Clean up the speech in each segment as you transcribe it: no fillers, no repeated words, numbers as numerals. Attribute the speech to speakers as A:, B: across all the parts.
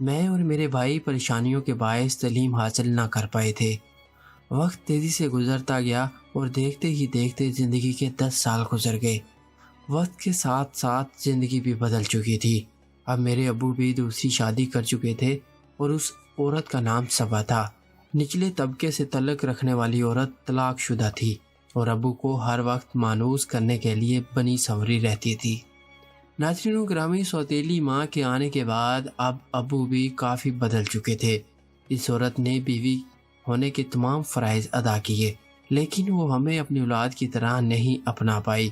A: میں اور میرے بھائی پریشانیوں کے باعث تعلیم حاصل نہ کر پائے تھے۔ وقت تیزی سے گزرتا گیا اور دیکھتے ہی دیکھتے زندگی کے 10 سال گزر گئے۔ وقت کے ساتھ ساتھ زندگی بھی بدل چکی تھی۔ اب میرے ابو بھی دوسری شادی کر چکے تھے اور اس عورت کا نام صبا تھا۔ نچلے طبقے سے تعلق رکھنے والی عورت طلاق شدہ تھی اور ابو کو ہر وقت مانوس کرنے کے لیے بنی سنوری رہتی تھی۔ ناظرین گرامی، سوتیلی ماں کے آنے کے بعد اب ابو بھی کافی بدل چکے تھے۔ اس عورت نے بیوی ہونے کے تمام فرائض ادا کیے، لیکن وہ ہمیں اپنی اولاد کی طرح نہیں اپنا پائی۔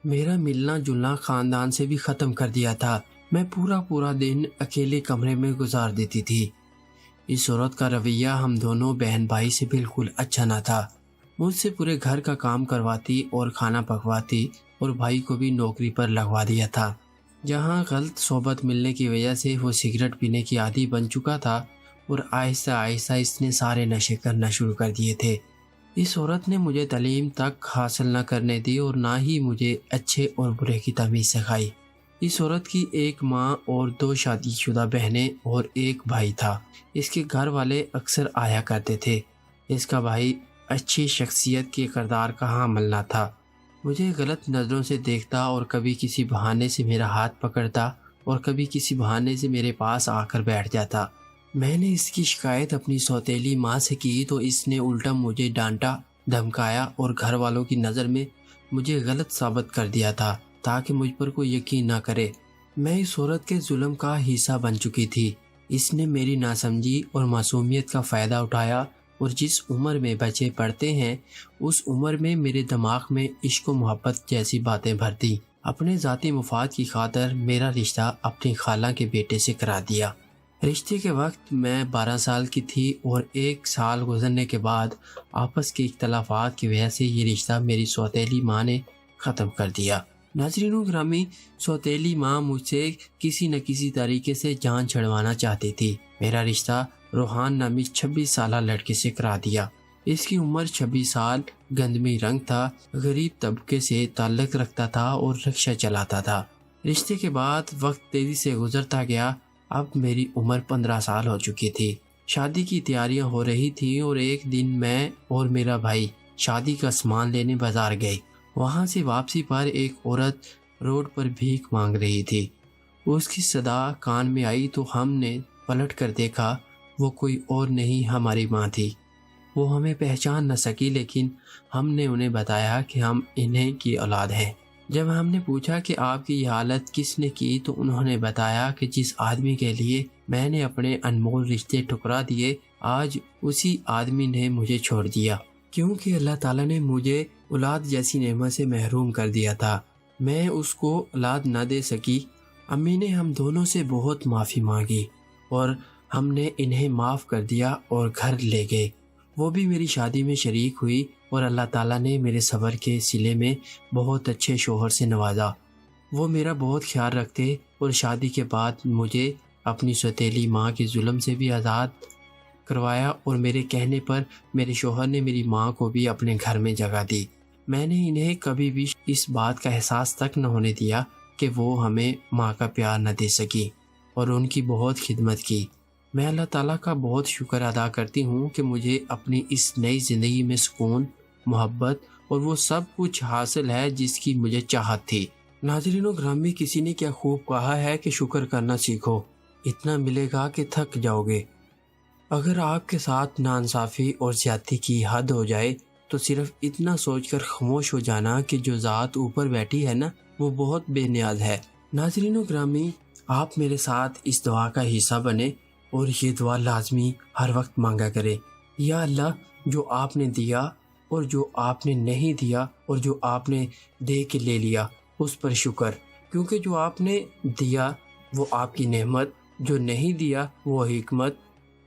A: میرا ملنا جلنا خاندان سے بھی ختم کر دیا تھا۔ میں پورا دن اکیلے کمرے میں گزار دیتی تھی۔ اس عورت کا رویہ ہم دونوں بہن بھائی سے بالکل اچھا نہ تھا۔ مجھ سے پورے گھر کا کام کرواتی اور کھانا پکواتی اور بھائی کو بھی نوکری پر لگوا دیا تھا۔ جہاں غلط صحبت ملنے کی وجہ سے وہ سگریٹ پینے کی عادی بن چکا تھا اور آہستہ آہستہ اس نے سارے نشے کرنا شروع کر دیے تھے۔ اس عورت نے مجھے تعلیم تک حاصل نہ کرنے دی اور نہ ہی مجھے اچھے اور برے کی تمیز سکھائی۔ اس عورت کی ایک ماں اور 2 شادی شدہ بہنیں اور ایک بھائی تھا۔ اس کے گھر والے اکثر آیا کرتے تھے۔ اس کا بھائی اچھی شخصیت کے کردار کا حامل نہ تھا۔ مجھے غلط نظروں سے دیکھتا اور کبھی کسی بہانے سے میرا ہاتھ پکڑتا اور کبھی کسی بہانے سے میرے پاس آ کر بیٹھ جاتا۔ میں نے اس کی شکایت اپنی سوتیلی ماں سے کی تو اس نے الٹا مجھے ڈانٹا، دھمکایا اور گھر والوں کی نظر میں مجھے غلط ثابت کر دیا تھا تاکہ مجھ پر کوئی یقین نہ کرے۔ میں اس عورت کے ظلم کا حصہ بن چکی تھی۔ اس نے میری ناسمجھی اور معصومیت کا فائدہ اٹھایا اور جس عمر میں بچے پڑھتے ہیں اس عمر میں میرے دماغ میں عشق و محبت جیسی باتیں بھر دی۔ اپنے ذاتی مفاد کی خاطر میرا رشتہ اپنی خالہ کے بیٹے سے کرا دیا۔ رشتے کے وقت میں 12 سال کی تھی اور 1 سال گزرنے کے بعد آپس کے اختلافات کی وجہ سے یہ رشتہ میری سوتیلی ماں نے ختم کر دیا۔ ناظرین گرامی، سوتیلی ماں مجھ سے کسی نہ کسی طریقے سے جان چھڑوانا چاہتی تھی۔ میرا رشتہ روحان نامی 26 سالہ لڑکے سے کرا دیا۔ اس کی عمر 26 سال، گندمی رنگ تھا، غریب طبقے سے تعلق رکھتا تھا اور رکشہ چلاتا تھا۔ رشتے کے بعد وقت تیزی سے گزرتا گیا۔ اب میری عمر 15 سال ہو چکی تھی۔ شادی کی تیاریاں ہو رہی تھیں اور ایک دن میں اور میرا بھائی شادی کا سامان لینے بازار گئے۔ وہاں سے واپسی پر ایک عورت روڈ پر بھیک مانگ رہی تھی۔ اس کی صدا کان میں آئی تو ہم نے پلٹ کر دیکھا، وہ کوئی اور نہیں ہماری ماں تھی۔ وہ ہمیں پہچان نہ سکی لیکن ہم نے انہیں بتایا کہ ہم انہیں کی اولاد ہیں۔ جب ہم نے پوچھا کہ آپ کی یہ حالت کس نے کی تو انہوں نے بتایا کہ جس آدمی کے لیے میں نے اپنے انمول رشتے ٹھکرا دیے، آج اسی آدمی نے مجھے چھوڑ دیا، کیونکہ اللہ تعالیٰ نے مجھے اولاد جیسی نعمت سے محروم کر دیا تھا۔ میں اس کو اولاد نہ دے سکی۔ امی نے ہم دونوں سے بہت معافی مانگی اور ہم نے انہیں معاف کر دیا اور گھر لے گئے۔ وہ بھی میری شادی میں شریک ہوئی اور اللہ تعالیٰ نے میرے صبر کے صلے میں بہت اچھے شوہر سے نوازا۔ وہ میرا بہت خیال رکھتے اور شادی کے بعد مجھے اپنی سوتیلی ماں کے ظلم سے بھی آزاد کروایا اور میرے کہنے پر میرے شوہر نے میری ماں کو بھی اپنے گھر میں جگہ دی۔ میں نے انہیں کبھی بھی اس بات کا احساس تک نہ ہونے دیا کہ وہ ہمیں ماں کا پیار نہ دے سکی اور ان کی بہت خدمت کی۔ میں اللہ تعالیٰ کا بہت شکر ادا کرتی ہوں کہ مجھے اپنی اس نئی زندگی میں سکون، محبت اور وہ سب کچھ حاصل ہے جس کی مجھے چاہت تھی۔ ناظرین و گرامی، کسی نے کیا خوب کہا ہے کہ شکر کرنا سیکھو، اتنا ملے گا کہ تھک جاؤ گے۔ اگر آپ کے ساتھ ناانصافی اور زیادتی کی حد ہو جائے تو صرف اتنا سوچ کر خاموش ہو جانا کہ جو ذات اوپر بیٹھی ہے نا، وہ بہت بے نیاز ہے۔ ناظرین و گرامی، آپ میرے ساتھ اس دعا کا حصہ بنے اور یہ دعا لازمی ہر وقت مانگا کرے۔ یا اللہ، جو آپ نے دیا اور جو آپ نے نہیں دیا اور جو آپ نے دے کے لے لیا، اس پر شکر، کیونکہ جو آپ نے دیا وہ آپ کی نعمت، جو نہیں دیا وہ حکمت،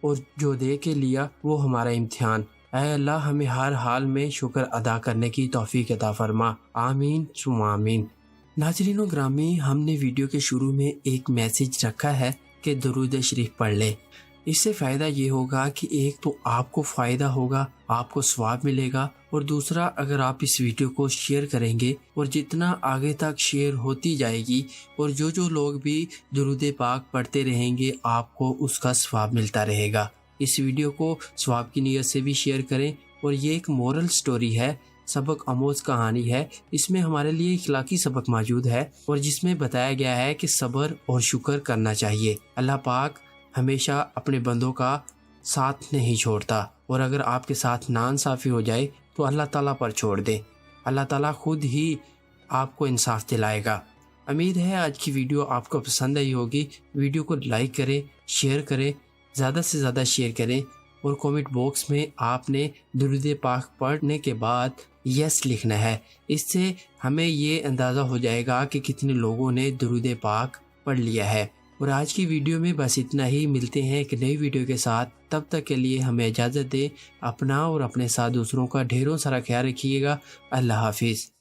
A: اور جو دے کے لیا وہ ہمارا امتحان۔ اے اللہ، ہمیں ہر حال میں شکر ادا کرنے کی توفیق عطا فرما، آمین ثم آمین۔ ناظرین و گرامی، ہم نے ویڈیو کے شروع میں ایک میسج رکھا ہے کہ درود شریف پڑھ لیں۔ اس سے فائدہ یہ ہوگا کہ ایک تو آپ کو فائدہ ہوگا، آپ کو ثواب ملے گا، اور دوسرا اگر آپ اس ویڈیو کو شیئر کریں گے اور جتنا آگے تک شیئر ہوتی جائے گی اور جو لوگ بھی درود پاک پڑھتے رہیں گے آپ کو اس کا ثواب ملتا رہے گا۔ اس ویڈیو کو ثواب کی نیت سے بھی شیئر کریں، اور یہ ایک مورل سٹوری ہے، سبق آموز کہانی ہے۔ اس میں ہمارے لیے اخلاقی سبق موجود ہے اور جس میں بتایا گیا ہے کہ صبر اور شکر کرنا چاہیے۔ اللہ پاک ہمیشہ اپنے بندوں کا ساتھ نہیں چھوڑتا، اور اگر آپ کے ساتھ ناانصافی ہو جائے تو اللہ تعالیٰ پر چھوڑ دیں، اللہ تعالیٰ خود ہی آپ کو انصاف دلائے گا۔ امید ہے آج کی ویڈیو آپ کو پسند آئی ہوگی۔ ویڈیو کو لائک کریں، شیئر کریں، زیادہ سے زیادہ شیئر کریں، اور کومنٹ باکس میں آپ نے درود پاک پڑھنے کے بعد یس لکھنا ہے۔ اس سے ہمیں یہ اندازہ ہو جائے گا کہ کتنے لوگوں نے درود پاک پڑھ لیا ہے۔ اور آج کی ویڈیو میں بس اتنا ہی، ملتے ہیں ایک نئی ویڈیو کے ساتھ، تب تک کے لیے ہمیں اجازت دیں۔ اپنا اور اپنے ساتھ دوسروں کا ڈھیروں سارا خیال رکھیے گا۔ اللہ حافظ۔